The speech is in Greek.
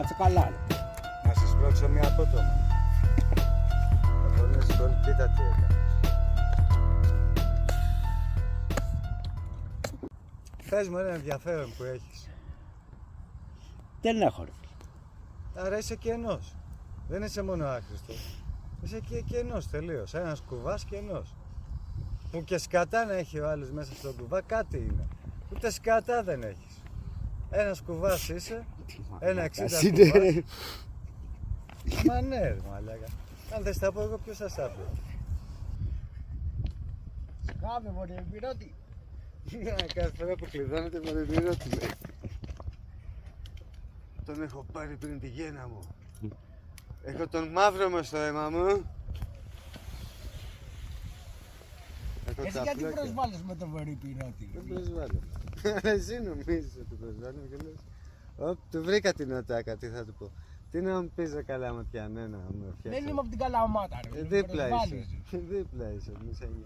Κάτσε καλά. Ρε. Να σας πρόξω μια απότομα. Θα πω να σηκώνει, κοίτα τι έκανα. Πες μου ένα ενδιαφέρον που έχεις. Δεν έχω ρε. Άρα είσαι κενός. Δεν είσαι μόνο άχρηστος. Είσαι και κενός τελείως. Ένας κουβάς κενός. Που και σκατά να έχει ο άλλος μέσα στον κουβά, κάτι είναι. Ούτε σκατά δεν έχεις. Ένας κουβάς είσαι, ένα 60 κουβάς. Μα ναι ρε μαλάκα. Αν δεν στα πω εγώ, ποιος θα στα πει. Σκάβε μωρέ πυρώτη. Κάθε φορά που κλειδώνεται με την πυρώτη λέει. Τον έχω πάρει πριν τη γέννα μου. Έχω τον μαύρο μες στο αίμα μου. Έχω Εσύ τα γιατί πλάκια. προσβάλλεις με τον βορή πυρώτη. Δεν προσβάλλω. Εσύ νομίζεις ότι προσβάλλω και λες. Οπ, του βρήκα την οτάκα, τι θα του πω. Τι να μου πεις ρε καλά ματιά, ναι να μου φτιάξεις. Δεν είμαι από την καλά ομάδα ρε. Δίπλα είσαι. Δίπλα είσαι, μη σε νοιάζει.